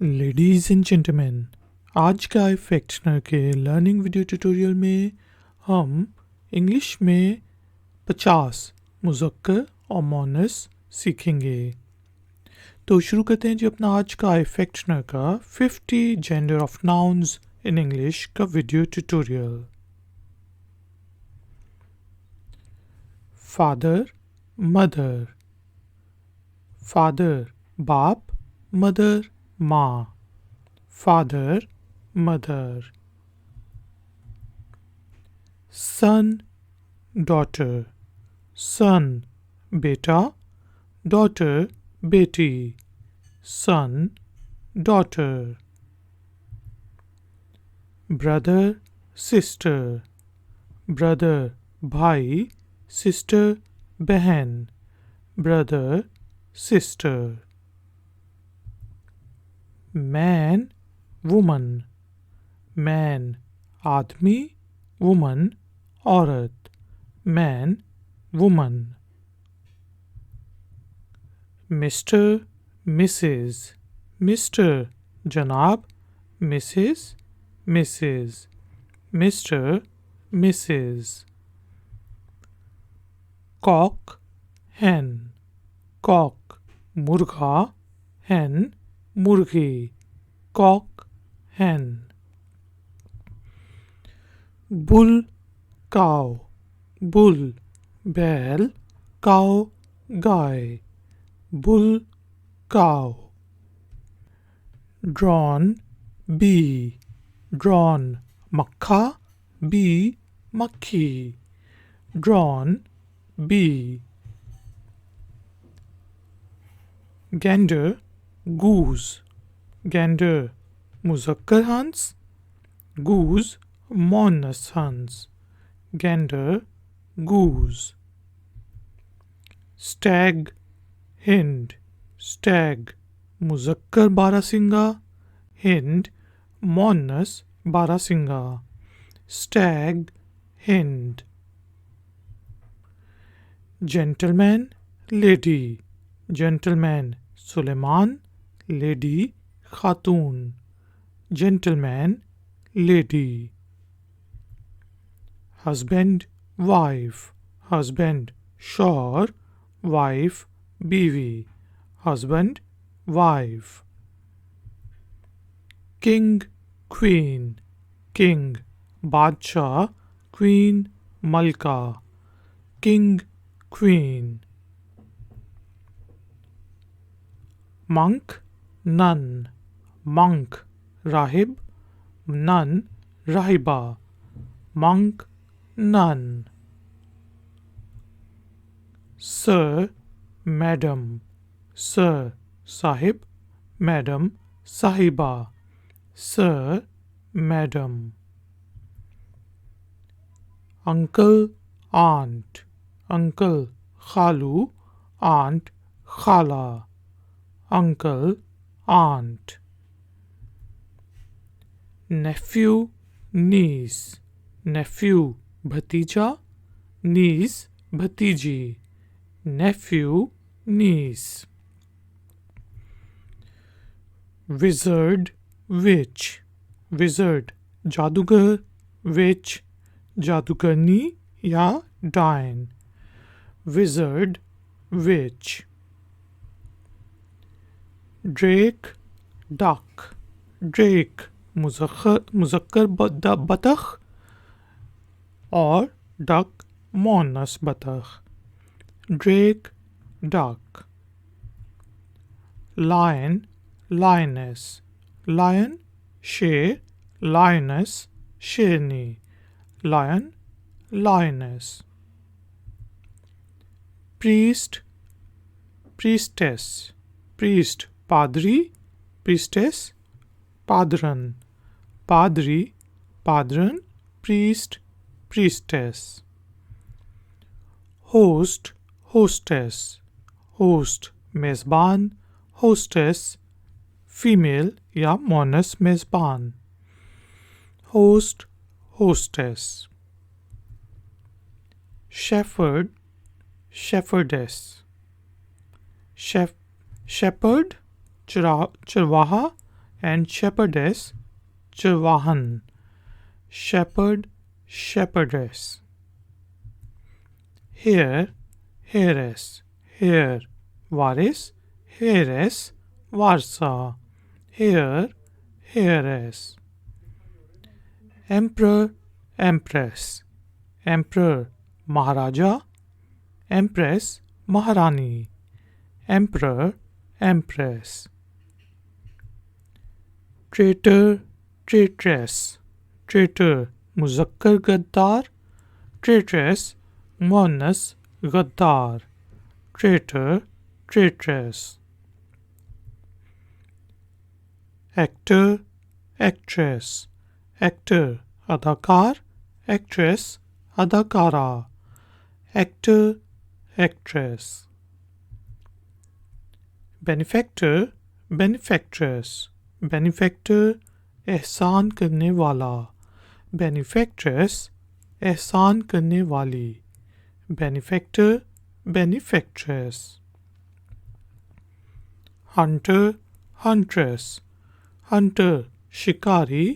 Ladies and gentleman, आज का इफेक्टनर के लर्निंग वीडियो ट्यूटोरियल में हम इंग्लिश में 50 मुज़क्कर और मोनस सीखेंगे। तो शुरू करते हैं जी अपना आज का इफेक्टनर का 50 gender of nouns in English का video tutorial. Father, mother. Father बाप, मदर माँ। Father mother. Son daughter. Son बेटा, डॉटर बेटी। Son daughter. Brother sister. Brother भाई, सिस्टर बहन। Brother sister. Man woman. Man आदमी, वुमन औरत। Man woman. Mr Mrs. Mr जनाब, Mrs Mrs. Mr Mrs. Cock hen। Cock मुर्गा, hen मुर्गी। Cock hen। Bull cow. Bull बैल, cow गाय। Bull cow. Drone B. Drawn मक्खा, bee मक्खी। Drone bee. Gander goose. Gander मुज़क्कर हंस, गूज मोनस हंस। Gander goose. Stag hind. Stag मुज़क्कर बारहसिंगा, हिंड मोनस बारहसिंगा। Stag hind. Gentleman lady. Gentleman सुलेमान, लेडी खातून। Gentleman lady. Husband wife. Husband शौहर, वाइफ बीवी। Husband wife. King queen. King बादशाह, क्वीन मलका। King queen. Monk nun. Monk राहिब, नन राहिबा। Monk nun. Sir madam. Sir साहिब, मैडम साहिबा। Sir madam. Uncle aunt. Uncle खालू, आंट खाला। Uncle aunt. Nephew niece. Nephew भतीजा, नीस भतीजी। Nephew niece. Wizard witch. Wizard जादूगर, विच जादूगरनी या डायन। Wizard witch. Drake duck. Drake मुज़क्कर बतख और डक मोनस बतख। Drake duck. Lion lioness. Lion शेर, लायनेस शेरनी। Lion lioness. Priest priestess. Priest पादरी, प्रीस्टेस पादरन। पादरी पादरन, priest priestess. Host hostess. Host मेज़बान, होस्टेस फीमेल या मोनस मेज़बान। Host hostess. Shepherd shepherdess. Shepherd चरवाहा and shepherdess चरवाहन, shepherd, shepherdess. Hare, heiress, hare, वारिस, heiress, वारसा, hare, heiress. Emperor, empress, emperor, महाराजा, empress, महारानी, emperor, empress. Traitor, traitress, traitor, मुज़क्कर गद्दार, traitress, मुअन्नस गद्दार, traitor, traitress. Actor, actress, actor, اداکار, actress, اداکارہ, actor, actress. Benefactor, benefactress, benefactor, احسان کرنے والا, benefactress, احسان کرنے والی, benefactor, benefactress. Hunter, huntress, hunter, شکاری,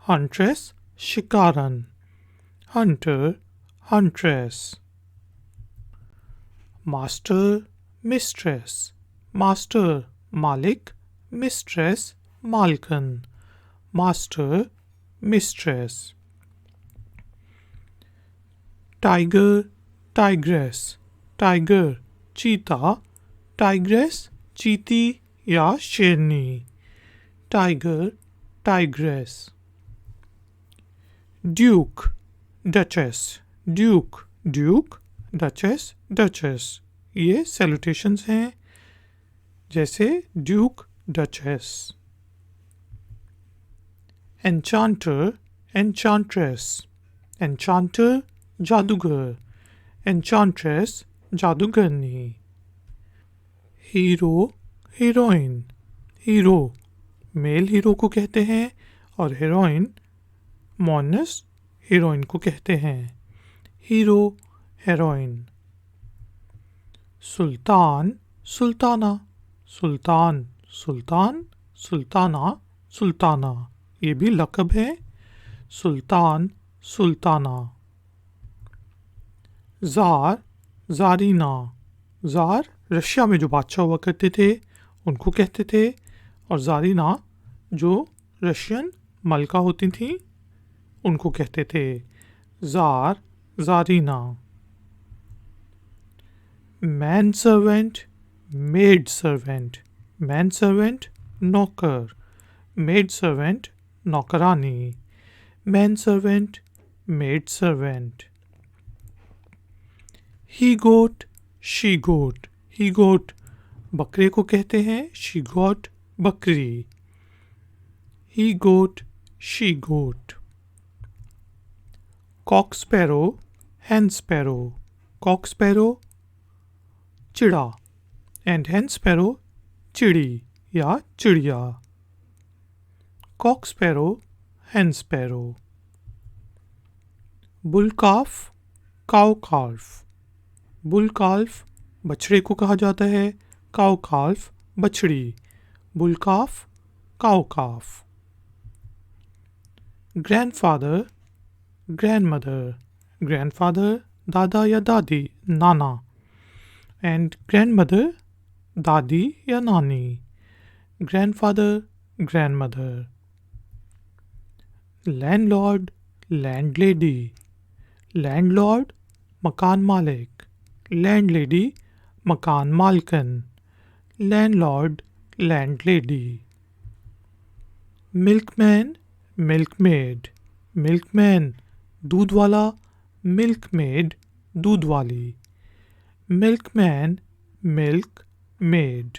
huntress, شکارن, hunter, huntress. Master, mistress, master, مالک, mistress, مالکن, master, mistress. Tiger, tigress, tiger, چیتا, tigress, چیتی یا شیرنی, tiger, tigress. Duke, duchess, duke, duke, duchess, duchess. یہ سیلوٹیشنز ہیں جیسے ڈیوک, ڈچیس. Enchanter, enchantress, enchanter, جادوگر, enchantress, جادوگرنی. Hero, heroine, hero, میل hero کو کہتے ہیں اور ہیروئن مونس ہیروئن کو کہتے ہیں. Hero, heroine. سلطان, سلطانہ, سلطان, سلطان, سلطانہ, سلطانہ, یہ بھی لقب ہے. سلطان, سلطانہ. زار, زارینہ, زار رشیا میں جو بادشاہ ہوا کرتے تھے ان کو کہتے تھے, اور زارینہ جو رشین ملکہ ہوتی تھیں ان کو کہتے تھے. زار, زارینہ. مین سرونٹ, میڈ سرونٹ, مین سرونٹ نوکر, میڈ سرونٹ نوکرانی, مین سرونٹ, میڈ سرونٹ. ہی گوٹ, شی گوٹ, ہی گوٹ بکرے کو کہتے ہیں, شی گوٹ بکری. ہی گوٹ, شی گوٹ. Cock-sparrow, hen-sparrow, Cock-sparrow چڑا and hen-sparrow چڑی یا چڑیا. Cock-sparrow, hen-sparrow. bull calf, cow calf, bull calf بچڑے کو کہا جاتا ہے, cow calf بچڑی, bull calf, cow calf. grandfather, grandmother, grandfather دادا یا دادی, نانا, and grandmother دادی یا نانی, grandfather, grandmother. landlord, landlady, landlord مکان مالک, landlady مکان مالکن, landlord, landlady. milkman, milkmaid, milkman دودھ والا, milkmaid دودھ والی, milkman, milk maid.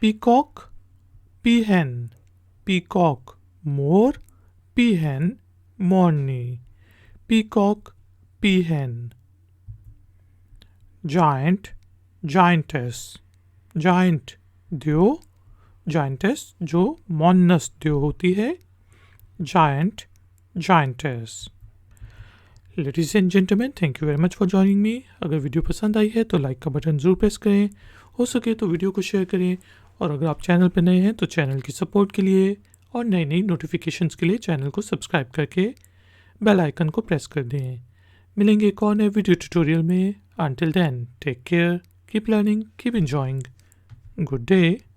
peacock, peahen, peacock مور, peahen مورنی, peacock, peahen. giant, giantess, giant دیو, giantess جو مونس دیو ہوتی ہے, giant, giantess. Ladies and gentlemen, thank you very much for joining me. اگر video پسند آئی ہے تو لائک کا بٹن ضرور پریس کریں, ہو سکے تو ویڈیو کو شیئر کریں और अगर आप चैनल पर नए हैं तो चैनल की सपोर्ट के लिए और नई नई नोटिफिकेशंस के लिए चैनल को सब्सक्राइब करके बेल आइकन को प्रेस कर दें। मिलेंगे एक और नए वीडियो ट्यूटोरियल में। Until then, take care, keep learning, keep enjoying. Good day.